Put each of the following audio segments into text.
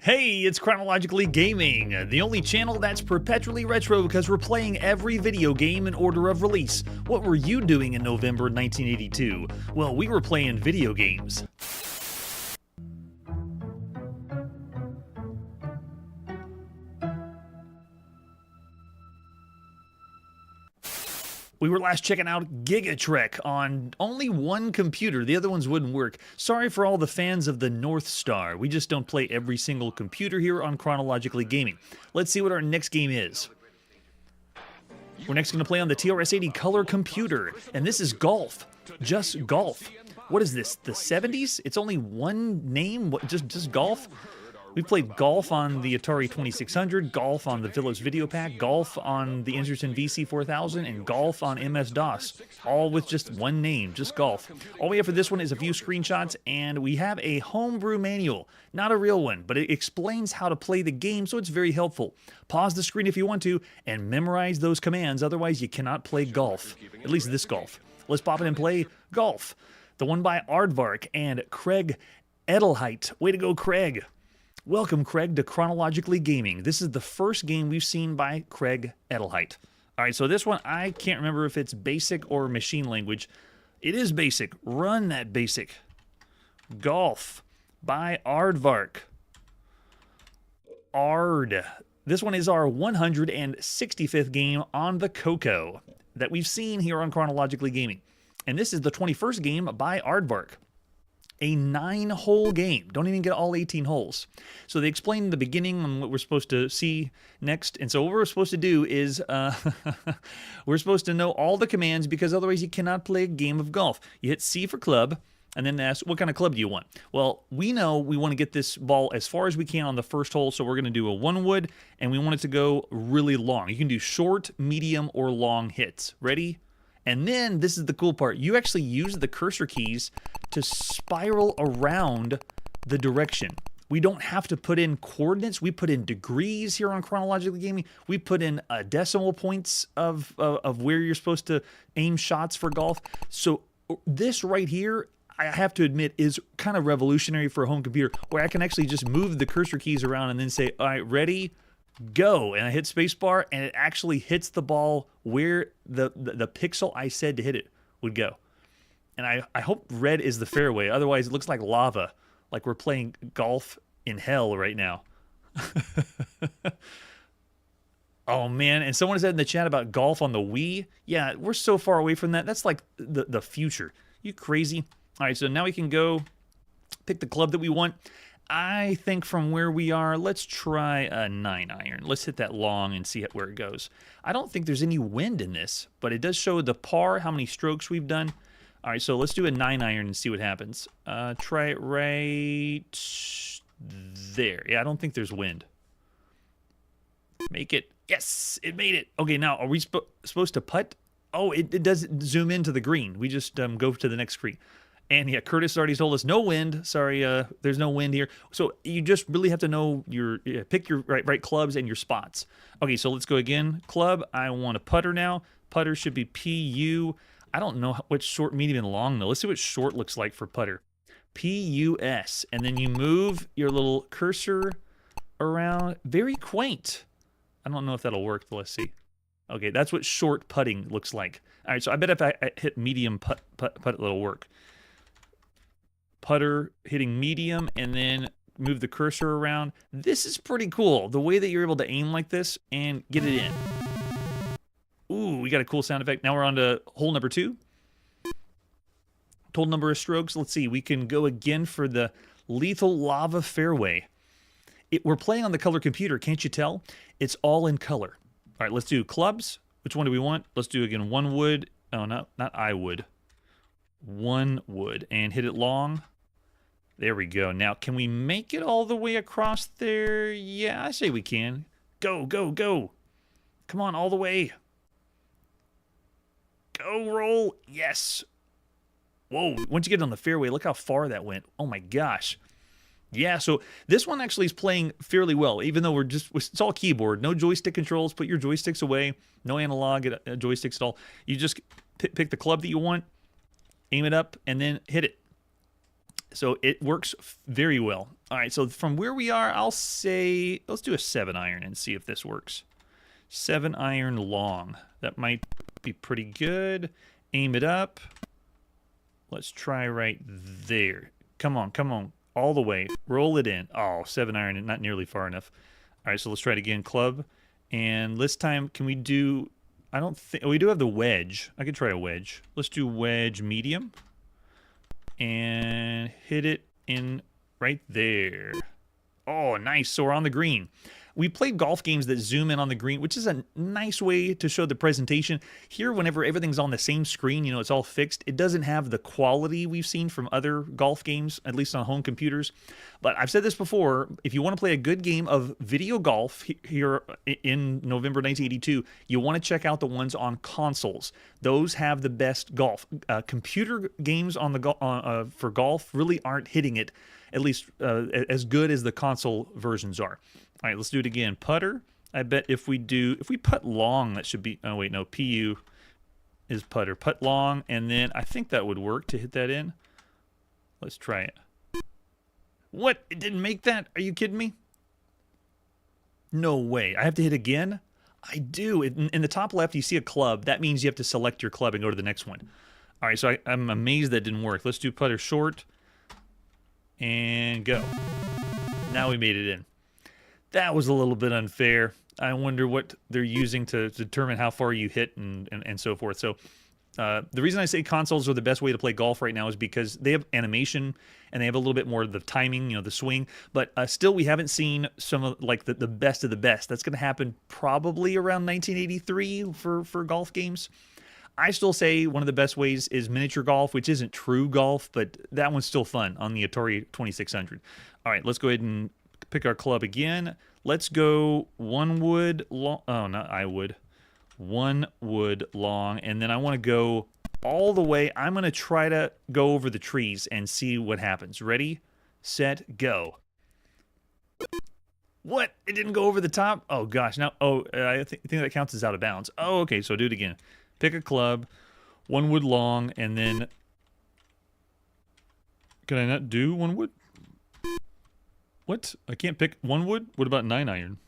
Hey, it's Chronologically Gaming, the only channel that's perpetually retro because we're playing every video game in order of release. What were you doing in November 1982? Well, we were playing video games. We were last checking out Gigatrek on only one computer. The other ones wouldn't work. Sorry for all the fans of the North Star. We just don't play every single computer here on Chronologically Gaming. Let's see what our next game is. We're next going to play on the TRS-80 color computer, and this is golf. Just golf. What is this, the 70s? It's only one name? What, just golf? We played golf on the Atari 2600, golf on the Philips Video Pack, golf on the Anderson VC4000, and golf on MS-DOS, all with just one name, just golf. All we have for this one is a few screenshots, and we have a homebrew manual. Not a real one, but it explains how to play the game, so it's very helpful. Pause the screen if you want to, and memorize those commands, otherwise you cannot play golf. At least this golf. Let's pop in and play golf. The one by Aardvark and Craig Edelheit. Way to go, Craig. Welcome, Craig, to Chronologically Gaming. This is the first game we've seen by Craig Edelheit. All right, so this one, I can't remember if it's basic or machine language. It is basic. Run that basic. Golf by Aardvark. Ard. This one is our 165th game on the Coco that we've seen here on Chronologically Gaming. And this is the 21st game by Aardvark. A 9-hole game. Don't even get all 18 holes. So they explain in the beginning on what we're supposed to see next. And so what we're supposed to do is we're supposed to know all the commands because otherwise you cannot play a game of golf. You hit C for club and then ask, what kind of club do you want? Well, we know we want to get this ball as far as we can on the first hole, so we're going to do a 1-wood, and we want it to go really long. You can do short, medium, or long hits. Ready? And then, this is the cool part, you actually use the cursor keys to spiral around the direction. We don't have to put in coordinates. We put in degrees here on Chronologically Gaming. We put in decimal points of where you're supposed to aim shots for golf. So this right here, I have to admit, is kind of revolutionary for a home computer, where I can actually just move the cursor keys around and then say, all right, ready, go. And I hit spacebar, and it actually hits the ball where the pixel I said to hit it would go. And I hope red is the fairway. Otherwise, it looks like lava, like we're playing golf in hell right now. Oh, man. And someone said in the chat about golf on the Wii. Yeah, we're so far away from that. That's like the future. You crazy? All right, so now we can go pick the club that we want. I think from where we are, let's try a 9-iron. Let's hit that long and see where it goes. I don't think there's any wind in this, but it does show the par, how many strokes we've done. All right, so let's do a 9-iron and see what happens. Try it right there. Yeah, I don't think there's wind. Make it. Yes, it made it. Okay, now are we supposed to putt? Oh, it doesn't zoom into the green. We just go to the next screen. And yeah, Curtis already told us no wind. Sorry, there's no wind here. So you just really have to know pick your right clubs and your spots. Okay, so let's go again. Club, I want a putter now. Putter should be PU. I don't know which short, medium, and long though. Let's see what short looks like for putter. PUS. And then you move your little cursor around. Very quaint. I don't know if that'll work, but let's see. Okay, that's what short putting looks like. All right, so I bet if I hit medium putt, it'll work. Putter, hitting medium, and then move the cursor around. This is pretty cool, the way that you're able to aim like this and get it in. Ooh, we got a cool sound effect. Now we're on to hole number 2. Total number of strokes. Let's see, we can go again for the lethal lava fairway. We're playing on the color computer, can't you tell? It's all in color. All right, let's do clubs. Which one do we want? Let's do, again, 1 wood. Oh, no, not I would. 1 wood. And hit it long. There we go. Now, can we make it all the way across there? Yeah, I say we can. Go, go, go. Come on, all the way. Go, roll. Yes. Whoa, once you get on the fairway, look how far that went. Oh, my gosh. Yeah, so this one actually is playing fairly well, even though it's all keyboard. No joystick controls. Put your joysticks away. No analog joysticks at all. You just pick the club that you want, aim it up, and then hit it. So it works very well. All right, so from where we are, I'll say, let's do a 7-iron and see if this works. 7-iron long. That might be pretty good. Aim it up. Let's try right there. Come on, come on. All the way. Roll it in. Oh, 7-iron, not nearly far enough. All right, so let's try it again. Club. And this time, can we do... I don't think... we do have the wedge. I could try a wedge. Let's do wedge medium. And hit it in right there. Oh, nice. So we're on the green. We played golf games that zoom in on the green, which is a nice way to show the presentation. Here, whenever everything's on the same screen, you know, it's all fixed, it doesn't have the quality we've seen from other golf games, at least on home computers. But I've said this before, if you want to play a good game of video golf here in November 1982, you want to check out the ones on consoles. Those have the best golf. Computer games on the for golf really aren't hitting it, at least as good as the console versions are. All right, let's do it again. Putter. I bet if we putt long, that should be, oh wait, no, PU is putter. Putt long, and then I think that would work to hit that in. Let's try it. What? It didn't make that? Are you kidding me? No way. I have to hit again? I do. In the top left, you see a club. That means you have to select your club and go to the next one. All right, so I'm amazed that didn't work. Let's do putter short and go. Now we made it in. That was a little bit unfair. I wonder what they're using to determine how far you hit and so forth. So the reason I say consoles are the best way to play golf right now is because they have animation and they have a little bit more of the timing, you know, the swing. But still, we haven't seen some of like the best of the best. That's going to happen probably around 1983 for golf games. I still say one of the best ways is miniature golf, which isn't true golf, but that one's still fun on the Atari 2600. All right, let's go ahead and pick our club again. Let's go 1 wood long. Oh, not I would. 1 wood long. And then I want to go all the way. I'm going to try to go over the trees and see what happens. Ready, set, go. What? It didn't go over the top? Oh, gosh. Now, I think that counts as out of bounds. Oh, okay. So do it again. Pick a club, 1 wood long, and then Can I not do 1 wood? What? I can't pick 1 wood? What about 9 iron?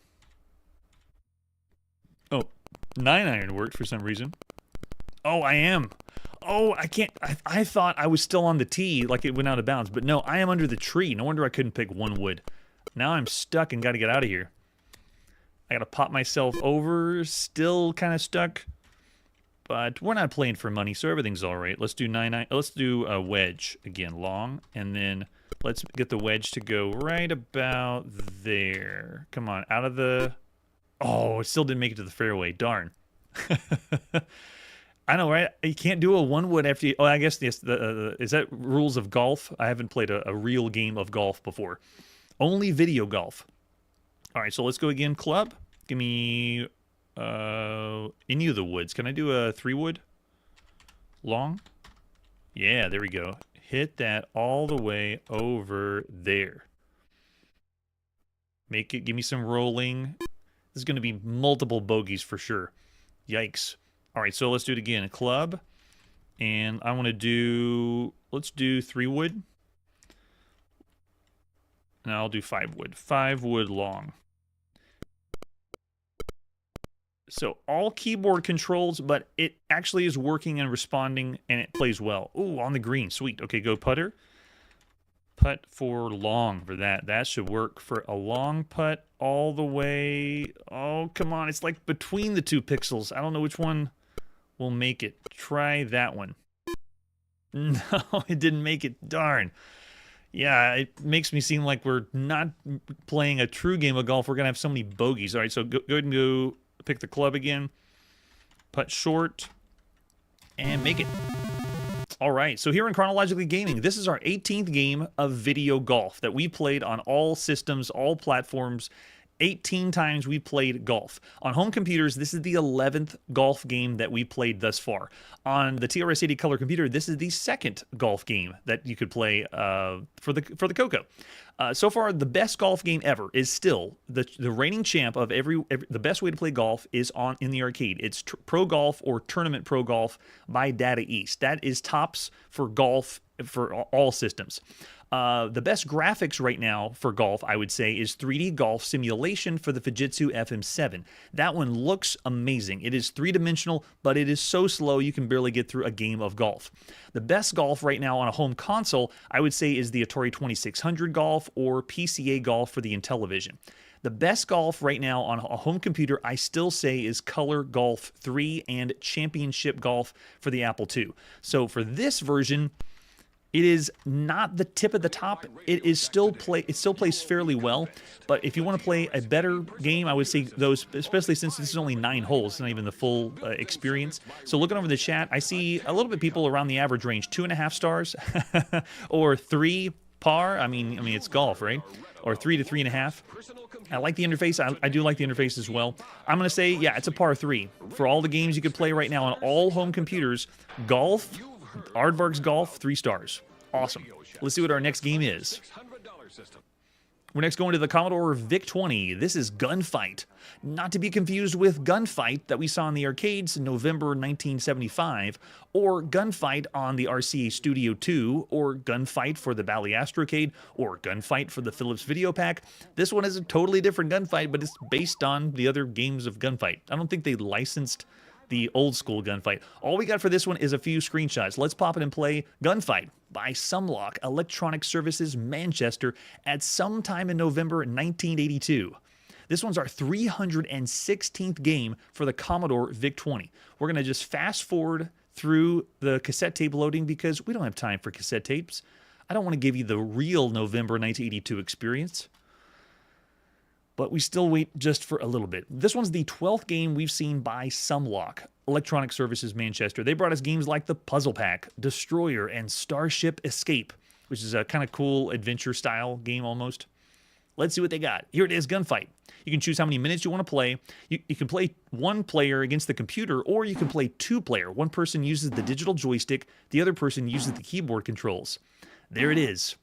Oh, 9 iron worked for some reason. Oh, I am. Oh, I can't. I thought I was still on the tee, like it went out of bounds. But no, I am under the tree. No wonder I couldn't pick 1 wood. Now I'm stuck and got to get out of here. I got to pop myself over. Still kind of stuck. But we're not playing for money, so everything's all right. Let's do 9. Let's do a wedge again, long, and then let's get the wedge to go right about there. Come on, out of the. Oh, it still didn't make it to the fairway. Darn. I know, right? You can't do a 1 wood after you... Oh, I guess this, is that rules of golf? I haven't played a real game of golf before. Only video golf. All right, so let's go again. Club. Give me any of the woods. Can I do a 3 wood? Long? Yeah, there we go. Hit that all the way over there. Make it... Give me some rolling. This is going to be multiple bogeys for sure. Yikes. All right, so let's do it again. A club. And I want to do... Let's do 3 wood. And I'll do 5 wood. 5 wood long. So all keyboard controls, but it actually is working and responding, and it plays well. Ooh, on the green. Sweet. Okay, go putter. Putt for long for that. That should work for a long putt all the way. Oh, come on. It's like between the 2 pixels. I don't know which one will make it. Try that one. No, it didn't make it. Darn. Yeah, it makes me seem like we're not playing a true game of golf. We're going to have so many bogeys. All right, so go ahead and go pick the club again. Putt short. And make it. All right, so here in Chronologically Gaming, this is our 18th game of video golf that we played on all systems, all platforms. 18 times we played golf. On home computers, this is the 11th golf game that we played thus far. On the TRS-80 color computer, this is the 2nd golf game that you could play for the Coco. So far, the best golf game ever is still the reigning champ of the best way to play golf is in the arcade. It's Pro Golf or Tournament Pro Golf by Data East. That is tops for golf for all systems. The best graphics right now for golf, I would say, is 3D Golf Simulation for the Fujitsu FM7. That one looks amazing. It is 3-dimensional, but it is so slow you can barely get through a game of golf. The best golf right now on a home console, I would say, is the Atari 2600 Golf or PCA Golf for the Intellivision. The best golf right now on a home computer, I still say, is Color Golf 3 and Championship Golf for the Apple II. So for this version, it is not the tip of the top. It still plays fairly well, but if you want to play a better game, I would say those, especially since this is only 9 holes, it's not even the full experience. So looking over the chat, I see a little bit people around the average range, 2.5 stars or 3 par. I mean it's golf, right? Or 3 to 3.5. I like the interface. I do like the interface as well. I'm going to say, yeah, it's a par 3. For all the games you could play right now on all home computers, golf, Aardvark's Golf, 3 stars. Awesome. Let's see what our next game is. We're next going to the Commodore VIC-20. This is Gunfight. Not to be confused with Gunfight that we saw in the arcades in November 1975, or Gunfight on the RCA Studio 2, or Gunfight for the Bally Astrocade, or Gunfight for the Philips Video Pack. This one is a totally different Gunfight, but it's based on the other games of Gunfight. I don't think they licensed the old school Gunfight. All we got for this one is a few screenshots. Let's pop it and play Gunfight by Sumlock Electronic Services Manchester at some time in November 1982. This one's our 316th game for the Commodore VIC-20. We're going to just fast forward through the cassette tape loading because we don't have time for cassette tapes. I don't want to give you the real November 1982 experience. But we still wait just for a little bit. This one's the 12th game we've seen by Sumlock Electronic Services Manchester. They brought us games like the Puzzle Pack, Destroyer, and Starship Escape, which is a kind of cool adventure-style game almost. Let's see what they got. Here it is, Gunfight. You can choose how many minutes you want to play. You can play 1 player against the computer, or you can play 2-player. One person uses the digital joystick, the other person uses the keyboard controls. There it is.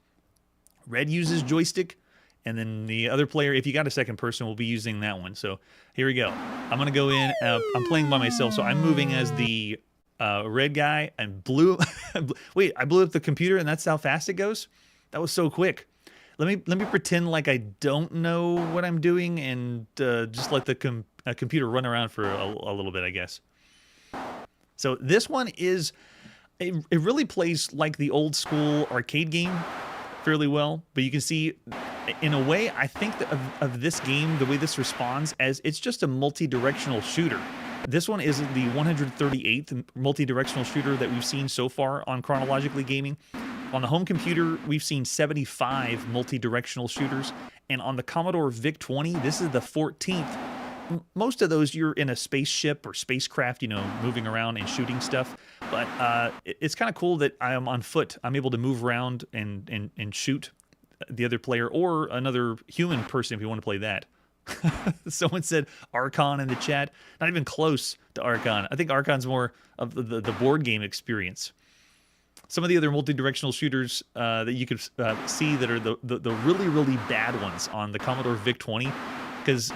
Red uses joystick, and then the other player, if you got a second person, will be using that one. So here we go. I'm going to go in. I'm playing by myself, so I'm moving as the red guy and blew. Wait, I blew up the computer, and that's how fast it goes. That was so quick. Let me pretend like I don't know what I'm doing and just let the computer run around for a little bit, I guess. So this one is it really plays like the old school arcade game fairly well, but you can see in a way I think that of this game, the way this responds as it's just a multi-directional shooter. This one is the 138th multi-directional shooter that we've seen so far on Chronologically Gaming. On the home computer, we've seen 75 multi-directional shooters, and on the Commodore VIC-20, this is the 14th. Most of those you're in a spaceship or spacecraft, you know, moving around and shooting stuff. But it's kind of cool that I am on foot. I'm able to move around and shoot the other player or another human person if you want to play that. Someone said Archon in the chat. Not even close to Archon. I think Archon's more of the board game experience. Some of the other multi-directional shooters that you could see that are the really, really bad ones on the Commodore VIC-20, because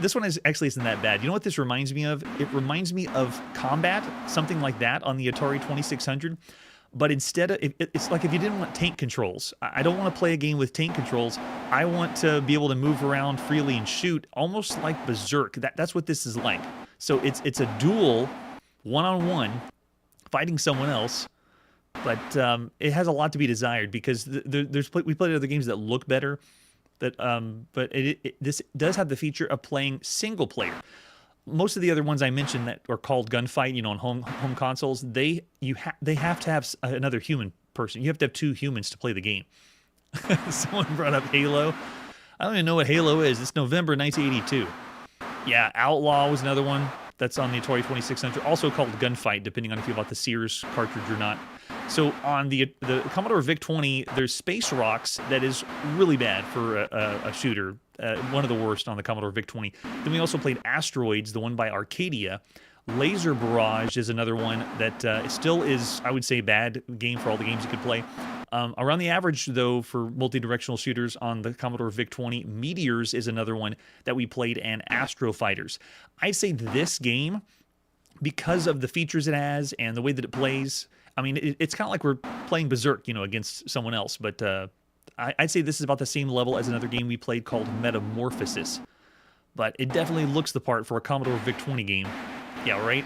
this one isn't that bad. You know what this reminds me of? It reminds me of Combat, something like that on the Atari 2600. But instead of, it's like if you didn't want tank controls. I don't want to play a game with tank controls. I want to be able to move around freely and shoot, almost like Berserk. That's what this is like. So it's a duel, one-on-one, fighting someone else. But it has a lot to be desired because we played other games that look better. But this does have the feature of playing single player. Most of the other ones I mentioned that are called gunfight, you know, on home consoles, they have to have another human person. You have to have two humans to play the game. Someone brought up Halo. I don't even know what Halo is. It's November 1982. Yeah, Outlaw was another one that's on the Atari 2600, also called Gunfight, depending on if you bought the Sears cartridge or not. So on the Commodore VIC-20, there's Space Rocks that is really bad for a shooter, one of the worst on the Commodore VIC-20. Then we also played Asteroids, the one by Arcadia. Laser Barrage is another one that still is, I would say, bad game for all the games you could play. Around the average, though, for multi-directional shooters on the Commodore VIC-20, Meteors is another one that we played, and Astro Fighters. I'd say this game, because of the features it has and the way that it plays, I mean, it's kind of like we're playing Berserk, you know, against someone else. But I'd say this is about the same level as another game we played called Metamorphosis. But it definitely looks the part for a Commodore VIC-20 game. Yeah, right?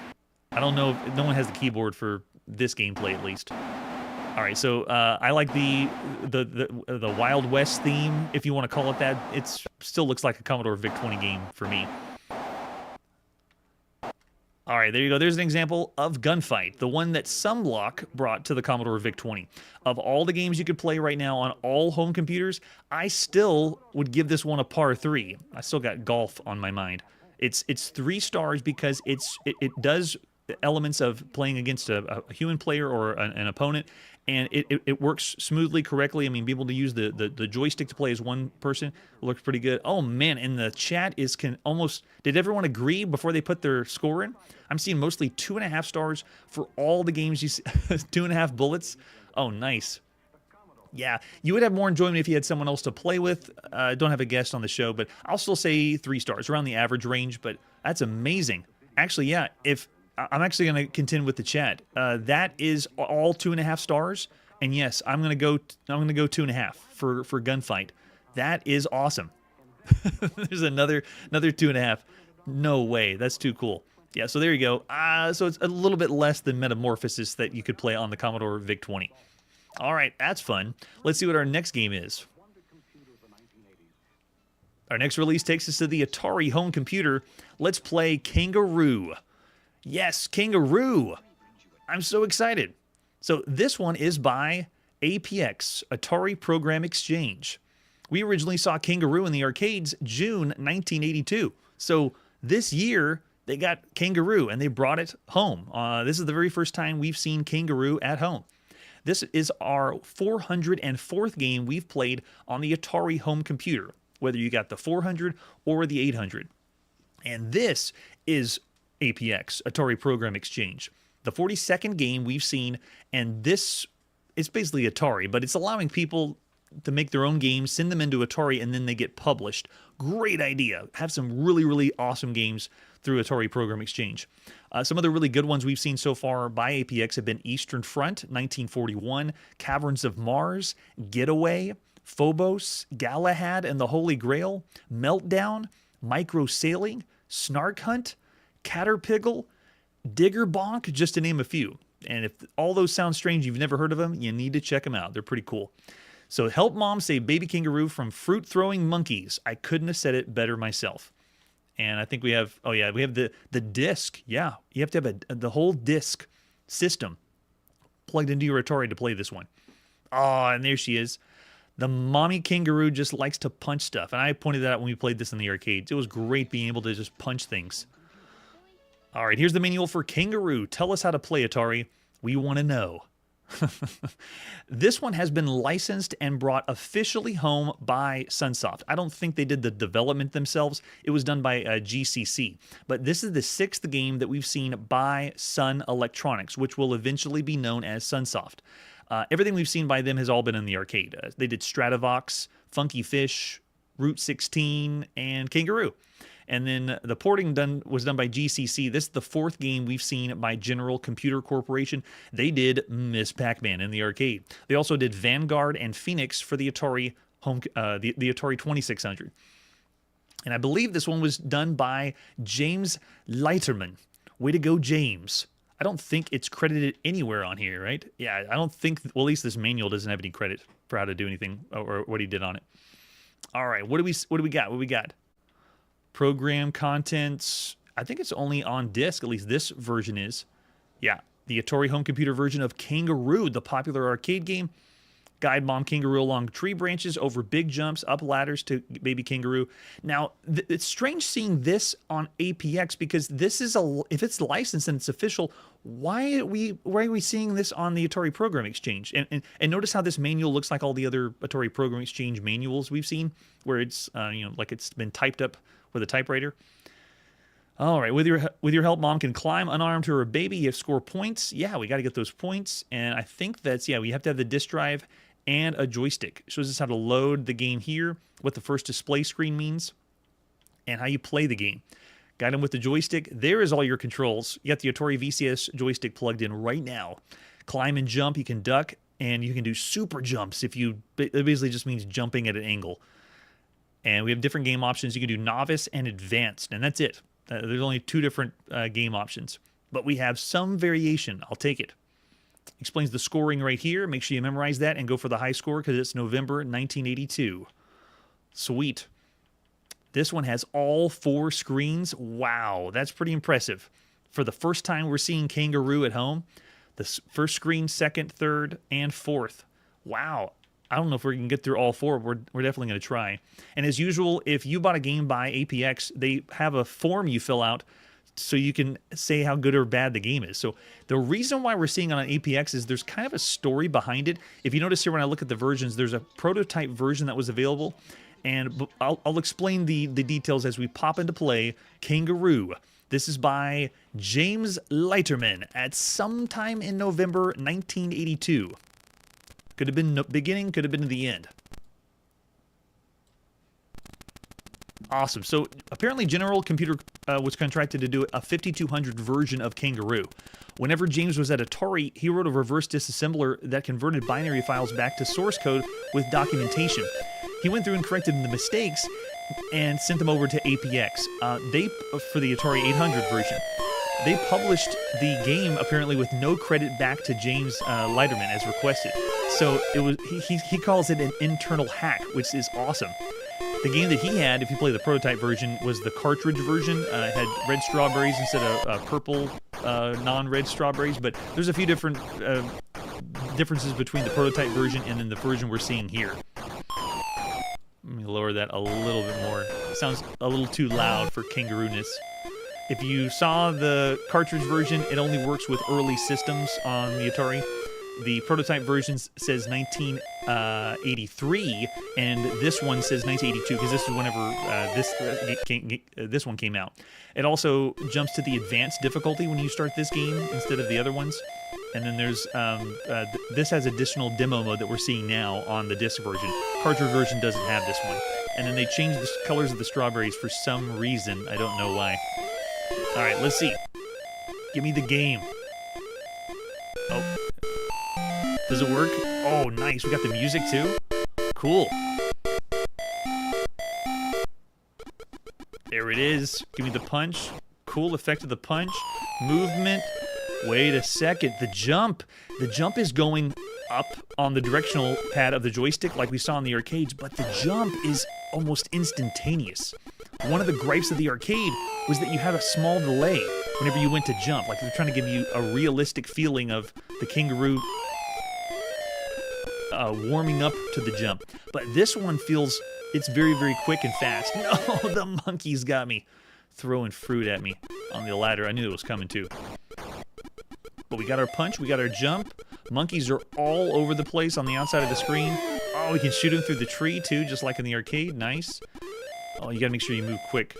I don't know if no one has the keyboard for this gameplay, at least. All right, so I like the Wild West theme, if you want to call it that. It still looks like a Commodore VIC-20 game for me. All right, there you go. There's an example of Gunfight, the one that Sunblock brought to the Commodore VIC-20. Of all the games you could play right now on all home computers, I still would give this one a par 3. I still got golf on my mind. It's 3 stars because it does elements of playing against a human player or an opponent, and it works smoothly, correctly. I mean, being able to use the joystick to play as one person looks pretty good. Oh man, and the chat almost. Did everyone agree before they put their score in? I'm seeing mostly 2.5 stars for all the games you see. 2.5 bullets. Oh, nice. Yeah, you would have more enjoyment if you had someone else to play with. Don't have a guest on the show, but I'll still say 3 stars, around the average range. But that's amazing. Actually, yeah. If I'm actually going to contend with the chat, that is all 2.5 stars. And yes, I'm going to go 2.5 for Gunfight. That is awesome. There's another 2.5. No way. That's too cool. Yeah, so there you go. So it's a little bit less than Metamorphosis that you could play on the Commodore VIC-20. All right, that's fun. Let's see what our next game is. Our next release takes us to the Atari home computer. Let's play Kangaroo. Yes, Kangaroo. I'm so excited. So this one is by APX, Atari Program Exchange. We originally saw Kangaroo in the arcades June 1982. So this year, they got Kangaroo, and they brought it home. This is the very first time we've seen Kangaroo at home. This is our 404th game we've played on the Atari home computer, whether you got the 400 or the 800. And this is APX, Atari Program Exchange. The 42nd game we've seen, and this is basically Atari, but it's allowing people to make their own games, send them into Atari, and then they get published. Great idea. Have some really, really awesome games through Atari Program Exchange. Some of the really good ones we've seen so far by APX have been Eastern Front, 1941, Caverns of Mars, Getaway, Phobos, Galahad and the Holy Grail, Meltdown, Micro Sailing, Snark Hunt, Caterpillar, Digger Bonk, just to name a few. And if all those sound strange, you've never heard of them, you need to check them out. They're pretty cool. So help mom save baby kangaroo from fruit-throwing monkeys. I couldn't have said it better myself. And I think we have, oh yeah, we have the disc. Yeah, you have to have the whole disc system plugged into your Atari to play this one. Oh, and there she is. The mommy kangaroo just likes to punch stuff. And I pointed that out when we played this in the arcades. It was great being able to just punch things. All right, here's the manual for Kangaroo. Tell us how to play, Atari. We want to know. This one has been licensed and brought officially home by Sunsoft. I don't think they did the development themselves. It was done by GCC. But this is the 6th game that we've seen by Sun Electronics, which will eventually be known as Sunsoft. Everything we've seen by them has all been in the arcade. They did Stratovox, Funky Fish, Route 16, and Kangaroo. And then the porting was done by GCC. This is the 4th game we've seen by General Computer Corporation. They did Miss Pac-Man in the arcade. They also did Vanguard and Phoenix for the Atari the Atari 2600. And I believe this one was done by James Leiterman. Way to go, James. I don't think it's credited anywhere on here, right? Yeah, I don't think, well, at least this manual doesn't have any credit for how to do anything or what he did on it. All right, what do we got? What do we got? Program contents. I think it's only on disc, at least this version is. Yeah, the Atari home computer version of Kangaroo, the popular arcade game. Guide mom kangaroo along tree branches, over big jumps, up ladders to baby kangaroo. Now, it's strange seeing this on APX because this is if it's licensed and it's official, why are we seeing this on the Atari Program Exchange? And notice how this manual looks like all the other Atari Program Exchange manuals we've seen, where it's like it's been typed up with a typewriter. All right, with your help, mom can climb unarmed to her baby. You score points. Yeah, we got to get those points. And I think that's, yeah, we have to have the disk drive and a joystick. It shows us how to load the game here, what the first display screen means, and how you play the game. Got them with the joystick. There is all your controls. You got the Atari VCS joystick plugged in right now. Climb and jump, you can duck, and you can do super jumps it basically just means jumping at an angle. And we have different game options. You can do novice and advanced, and that's it. There's only 2 different game options, but we have some variation. I'll take it. Explains the scoring right here. Make sure you memorize that and go for the high score because it's November 1982. Sweet. This one has all 4 screens. Wow, that's pretty impressive. For the first time we're seeing Kangaroo at home, the first screen, second, third, and fourth. Wow. I don't know if we can get through all 4. We're definitely going to try. And as usual, if you bought a game by APX, they have a form you fill out so you can say how good or bad the game is. So the reason why we're seeing it on APX is there's kind of a story behind it. If you notice here when I look at the versions, there's a prototype version that was available. And I'll explain the details as we pop into play Kangaroo. This is by James Leiterman at sometime in November 1982. Could have been the beginning, could have been the end. Awesome. So apparently General Computer was contracted to do a 5200 version of Kangaroo. Whenever James was at Atari, he wrote a reverse disassembler that converted binary files back to source code with documentation. He went through and corrected the mistakes and sent them over to APX. For the Atari 800 version. They published the game apparently with no credit back to James Leiterman as requested. So it was he calls it an internal hack, which is awesome. The game that he had, if you play the prototype version, was the cartridge version. It had red strawberries instead of purple non-red strawberries. But there's a few different differences between the prototype version and then the version we're seeing here. Let me lower that a little bit more. It sounds a little too loud for kangaroo-ness. If you saw the cartridge version, it only works with early systems on the Atari. The prototype version says 1983, and this one says 1982 because this is whenever this one came out. It also jumps to the advanced difficulty when you start this game instead of the other ones. And then there's this has additional demo mode that we're seeing now on the disc version. Cartridge version doesn't have this one. And then they changed the colors of the strawberries for some reason. I don't know why. right, let's see. Give me the game. Oh. Does it work? Oh, nice. We got the music too. Cool. There it is. Give me the punch. Cool effect of the punch. Movement. Wait a second. The jump. The jump is going up on the directional pad of the joystick like we saw in the arcades, but the jump is almost instantaneous. One of the gripes of the arcade was that you had a small delay whenever you went to jump. Like they're trying to give you a realistic feeling of the Kangaroo warming up to the jump. But this one feels, it's very, very quick and fast. No, the monkeys got me. Throwing fruit at me on the ladder. I knew it was coming too. But we got our punch, we got our jump. Monkeys are all over the place on the outside of the screen. Oh, we can shoot them through the tree too, just like in the arcade. Nice. Oh, you gotta make sure you move quick.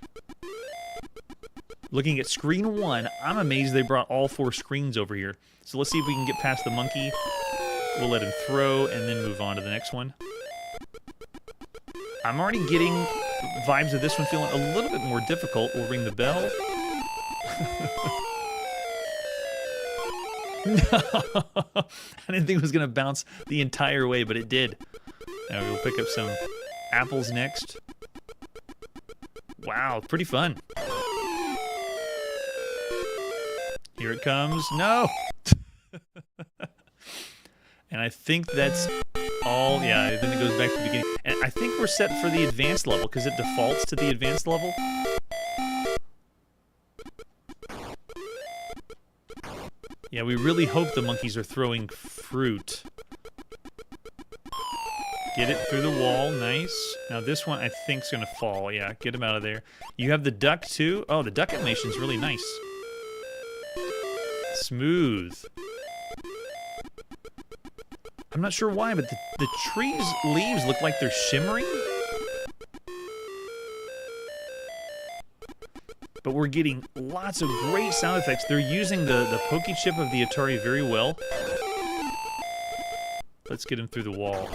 Looking at screen 1, I'm amazed they brought all 4 screens over here. So let's see if we can get past the monkey. We'll let him throw and then move on to the next one. I'm already getting vibes of this one feeling a little bit more difficult. We'll ring the bell. No, I didn't think it was going to bounce the entire way, but it did. Now we'll pick up some apples next. Wow, pretty fun. Here it comes. No! And I think that's all. Yeah, then it goes back to the beginning. And I think we're set for the advanced level because it defaults to the advanced level. Yeah, we really hope the monkeys are throwing fruit. Get it through the wall. Nice. Now this one I think is going to fall. Yeah, get him out of there. You have the duck too. Oh, the duck animation is really nice. Smooth. I'm not sure why, but the tree's leaves look like they're shimmering. But we're getting lots of great sound effects. They're using the pokey chip of the Atari very well. Let's get him through the wall.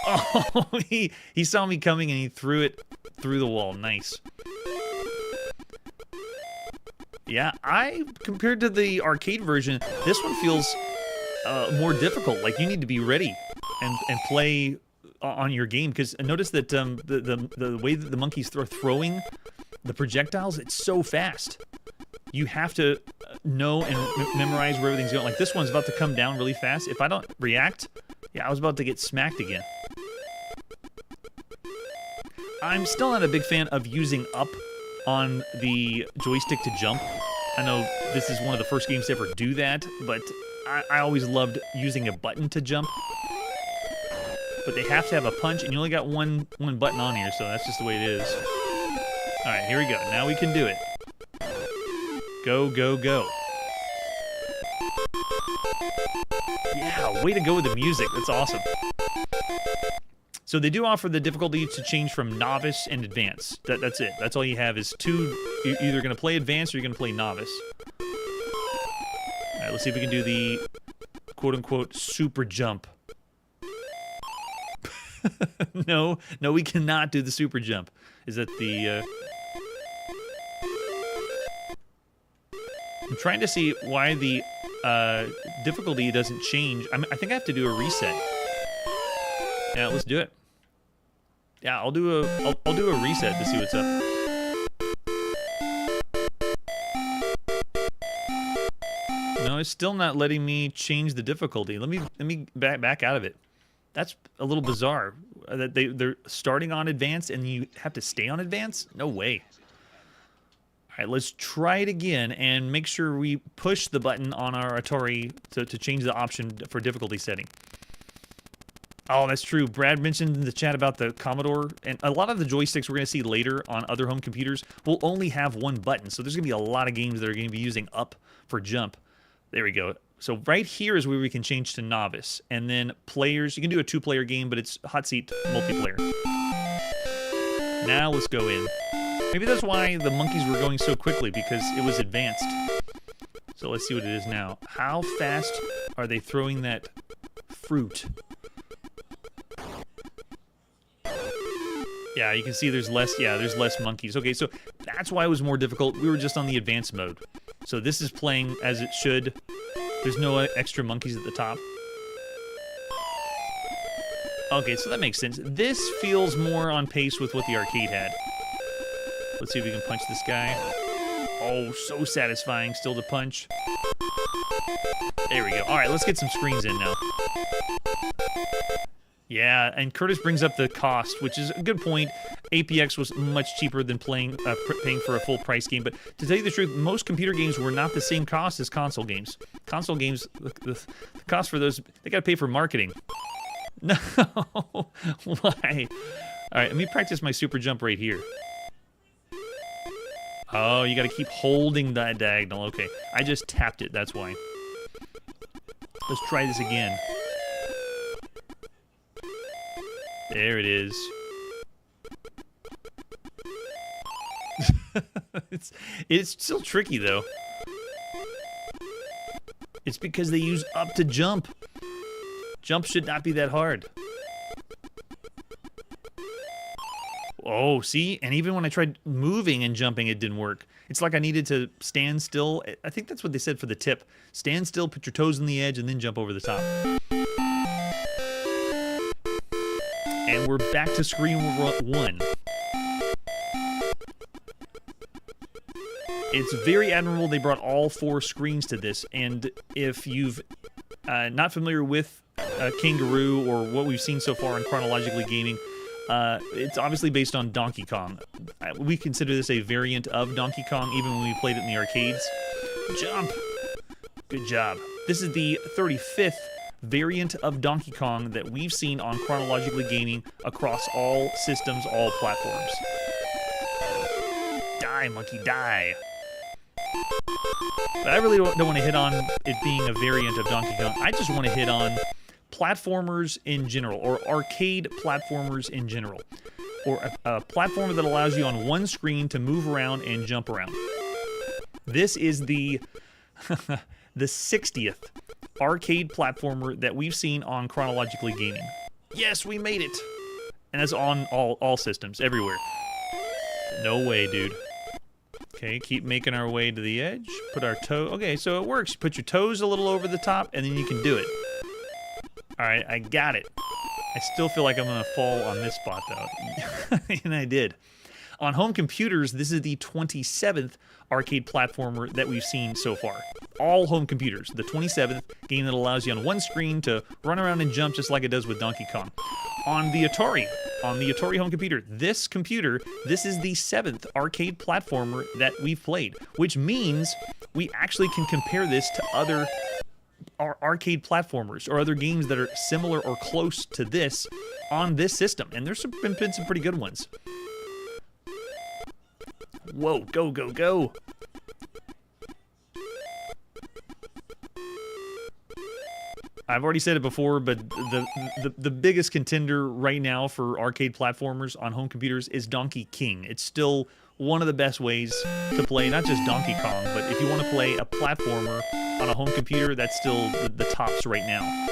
Oh, he saw me coming and he threw it through the wall. Nice. Yeah, compared to the arcade version, this one feels more difficult. Like you need to be ready and play on your game, because notice that the way that the monkeys throwing the projectiles, it's so fast. You have to know and memorize where everything's going. Like this one's about to come down really fast. If I don't react, yeah, I was about to get smacked again. I'm still not a big fan of using up on the joystick to jump. I know this is one of the first games to ever do that, but I always loved using a button to jump. But they have to have a punch, and you only got one button on here, so that's just the way it is. Alright, here we go. Now we can do it. Go, go, go. Yeah, way to go with the music. That's awesome. So they do offer the difficulty to change from novice and advanced. That's it. That's all you have is two. You're either going to play advanced or you're going to play novice. Alright, let's see if we can do the quote-unquote super jump. No, we cannot do the super jump. Is that the... I'm trying to see why the difficulty doesn't change. I think I have to do a reset. Yeah, let's do it. Yeah, I'll do a reset to see what's up. No, it's still not letting me change the difficulty. Let me back out of it. That's a little bizarre. That they're starting on advanced and you have to stay on advanced? No way. All right, let's try it again and make sure we push the button on our Atari to change the option for difficulty setting. Oh, that's true. Brad mentioned in the chat about the Commodore, and a lot of the joysticks we're going to see later on other home computers will only have one button. So there's going to be a lot of games that are going to be using up for jump. There we go. So right here is where we can change to novice. And then players, you can do a 2-player game, but it's hot seat multiplayer. Now let's go in. Maybe that's why the monkeys were going so quickly, because it was advanced. So let's see what it is now. How fast are they throwing that fruit? Yeah, you can see there's less monkeys. Okay, so That's why it was more difficult. We were just on the advanced mode. So this is playing as it should. There's no extra monkeys at the top. Okay, so that makes sense. This feels more on pace with what the arcade had. Let's see if we can punch this guy. Oh, so satisfying still to punch. There we go. All right, let's get some screens in now. Yeah, and Curtis brings up the cost, which is a good point. APX was much cheaper than paying for a full price game. But to tell you the truth, most computer games were not the same cost as console games. Console games, the cost for those, they got to pay for marketing. No, why? All right, let me practice my super jump right here. Oh, you got to keep holding that diagonal. Okay, I just tapped it, that's why. Let's try this again. There it is. It's still tricky, though. It's because they use up to jump. Jump should not be that hard. Oh, see? And even when I tried moving and jumping, it didn't work. It's like I needed to stand still. I think that's what they said for the tip. Stand still, put your toes on the edge, and then jump over the top. And we're back to screen 1. It's very admirable they brought all 4 screens to this, and if you've not familiar with Kangaroo or what we've seen so far in Chronologically Gaming, it's obviously based on Donkey Kong. We consider this a variant of Donkey Kong, even when we played it in the arcades. Jump! Good job. This is the 35th variant of Donkey Kong that we've seen on Chronologically Gaming across all systems, all platforms. Die, monkey, die. But I really don't want to hit on it being a variant of Donkey Kong. I just want to hit on platformers in general, or arcade platformers in general, or a platformer that allows you on one screen to move around and jump around. This is the the 60th arcade platformer that we've seen on Chronologically Gaming. Yes, we made it! And that's on all systems, everywhere. No way, dude. Okay, keep making our way to the edge. Put our toe... Okay, so it works. Put your toes a little over the top, and then you can do it. Alright, I got it. I still feel like I'm going to fall on this spot, though. And I did. On home computers, this is the 27th arcade platformer that we've seen so far. All home computers. The 27th game that allows you on one screen to run around and jump just like it does with Donkey Kong. On the Atari home computer, this is the 7th arcade platformer that we've played, which means we actually can compare this to other arcade platformers or other games that are similar or close to this on this system. And there's been some pretty good ones. Whoa, go, go, go. I've already said it before, but the biggest contender right now for arcade platformers on home computers is Donkey King. It's still one of the best ways to play, not just Donkey Kong, but if you want to play a platformer on a home computer, that's still the tops right now.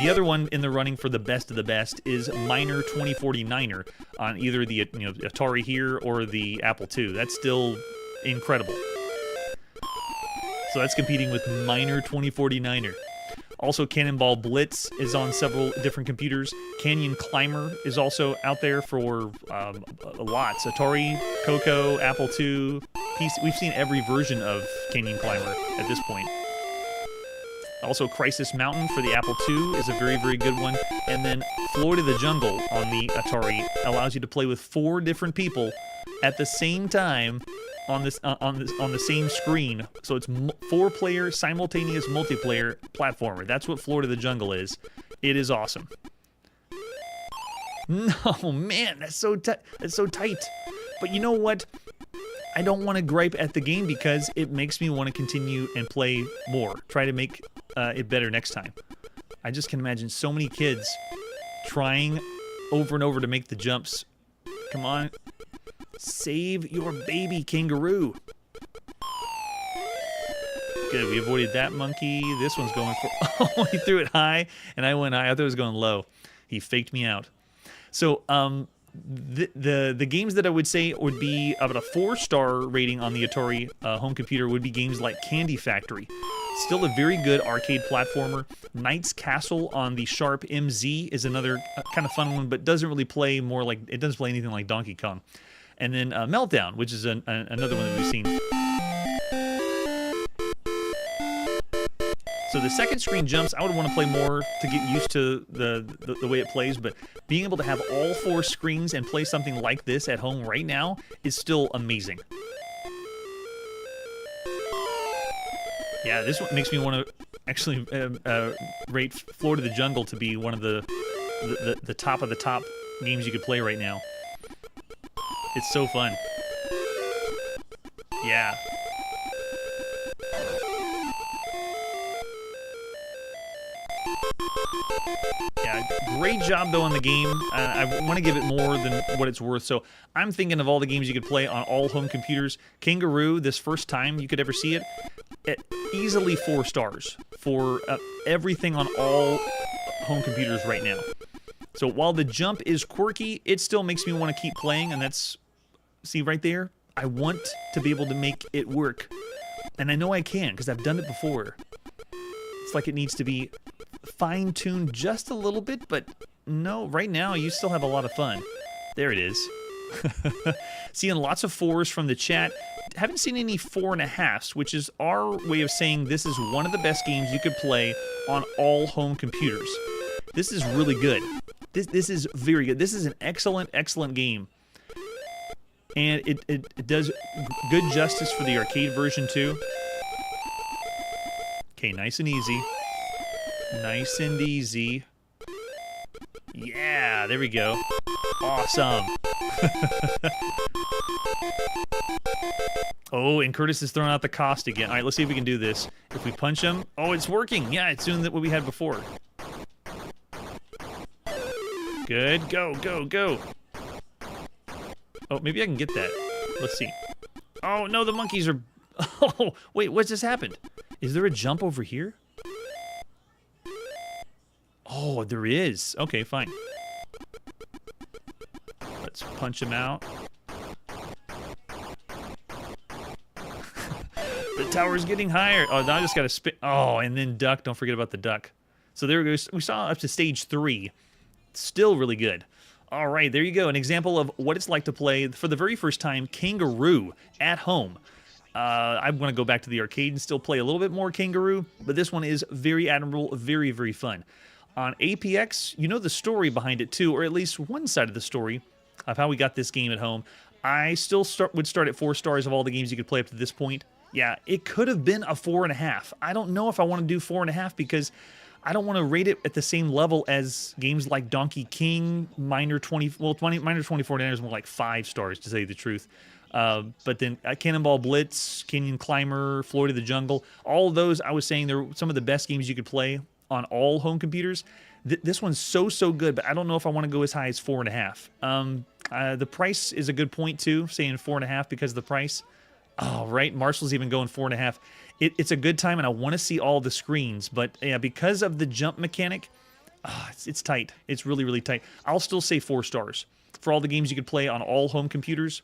The other one in the running for the best of the best is Miner 2049er on either the Atari here or the Apple II. That's still incredible. So that's competing with Miner 2049er. Also, Cannonball Blitz is on several different computers. Canyon Climber is also out there for lots. Atari, Coco, Apple II, PC. We've seen every version of Canyon Climber at this point. Also, Crisis Mountain for the Apple II is a very, very good one. And then Floyd of the Jungle on the Atari allows you to play with 4 different people at the same time on the same screen. So it's 4-player simultaneous multiplayer platformer. That's what Floyd of the Jungle is. It is awesome. No, man, that's so tight. But you know what? I don't want to gripe at the game because it makes me want to continue and play more. Try to make it better next time. I just can imagine so many kids trying over and over to make the jumps. Come on. Save your baby, Kangaroo. Good, we avoided that monkey. This one's going for... Oh, he threw it high, and I went high. I thought it was going low. He faked me out. So, the games that I would say would be about a 4-star rating on the Atari home computer would be games like Candy Factory. Still a very good arcade platformer. Knight's Castle on the Sharp MZ is another kind of fun one, but doesn't really play more like, it doesn't play anything like Donkey Kong. And then Meltdown, which is another one that we've seen. So the second screen jumps, I would want to play more to get used to the way it plays, but being able to have all 4 screens and play something like this at home right now is still amazing. Yeah, this one makes me want to actually rate Floor to the Jungle to be one of the top of the top games you could play right now. It's so fun. Yeah. Yeah, great job though on the game. I want to give it more than what it's worth. So I'm thinking of all the games you could play on all home computers. Kangaroo, this first time you could ever see it, easily 4 stars for everything on all home computers right now. So while the jump is quirky, it still makes me want to keep playing, and that's, see right there? I want to be able to make it work. And I know I can, because I've done it before. It's like it needs to be fine-tuned just a little bit, but no, right now you still have a lot of fun. There it is. Seeing lots of 4s from the chat. Haven't seen any 4.5s, which is our way of saying this is one of the best games you could play on all home computers. This is really good. This is very good. This is an excellent, excellent game. And it does good justice for the arcade version too. Okay, nice and easy. Nice and easy. Yeah, there we go. Awesome. Oh, and Curtis is throwing out the cost again. All right, let's see if we can do this. If we punch him, oh, it's working. Yeah, it's doing what we had before. Good. Go, go, go. Oh, maybe I can get that. Let's see. Oh, no, the monkeys are... Oh, wait, what's just happened? Is there a jump over here? Oh, there is. Okay, fine. Let's punch him out. The tower's getting higher. Oh, now I just got to spin. Oh, and then duck. Don't forget about the duck. So there we go. We saw up to stage 3. Still really good. All right, there you go. An example of what it's like to play, for the very first time, Kangaroo at home. I want to go back to the arcade and still play a little bit more Kangaroo, but this one is very admirable, very, very fun. On APX, you know the story behind it too, or at least one side of the story of how we got this game at home. I still would start at 4 stars of all the games you could play up to this point. Yeah, it could have been a 4.5. I don't know if I want to do 4.5 because I don't want to rate it at the same level as games like Donkey King, Miner 2049 is more like 5 stars to say the truth. But then Cannonball Blitz, Canyon Climber, Floor to the Jungle, all of those I was saying they're some of the best games you could play on all home computers. This one's so good, but I don't know if I want to go as high as 4.5. The price is a good point too, saying 4.5 because of the price. Oh, right, Marshall's even going 4.5. It's a good time, and I want to see all the screens, but yeah, because of the jump mechanic, it's tight. It's really, really tight. I'll still say 4 stars for all the games you could play on all home computers.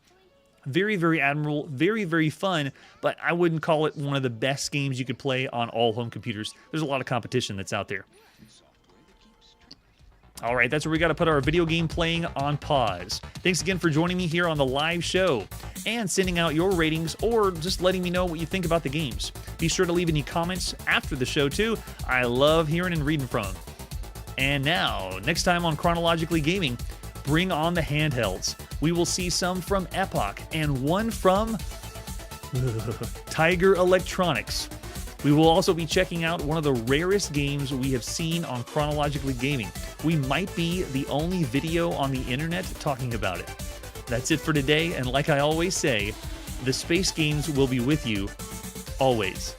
Very, very admirable, very, very fun, but I wouldn't call it one of the best games you could play on all home computers. There's a lot of competition that's out there. All right, that's where we got to put our video game playing on pause. Thanks again for joining me here on the live show and sending out your ratings or just letting me know what you think about the games. Be sure to leave any comments after the show, too. I love hearing and reading from them. And now, next time on Chronologically Gaming, bring on the handhelds. We will see some from Epoch and one from Tiger Electronics. We will also be checking out one of the rarest games we have seen on Chronologically Gaming. We might be the only video on the internet talking about it. That's it for today, and like I always say, the Space Games will be with you always.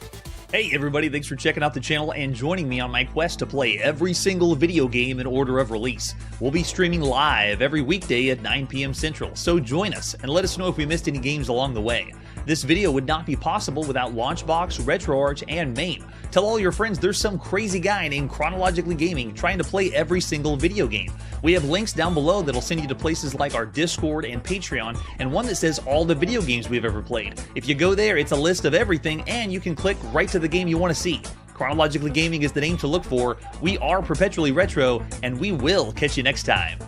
Hey everybody, thanks for checking out the channel and joining me on my quest to play every single video game in order of release. We'll be streaming live every weekday at 9 p.m. Central, so join us and let us know if we missed any games along the way. This video would not be possible without Launchbox, RetroArch, and MAME. Tell all your friends there's some crazy guy named Chronologically Gaming trying to play every single video game. We have links down below that'll send you to places like our Discord and Patreon, and one that says all the video games we've ever played. If you go there, it's a list of everything, and you can click right to the game you want to see. Chronologically Gaming is the name to look for. We are perpetually retro, and we will catch you next time.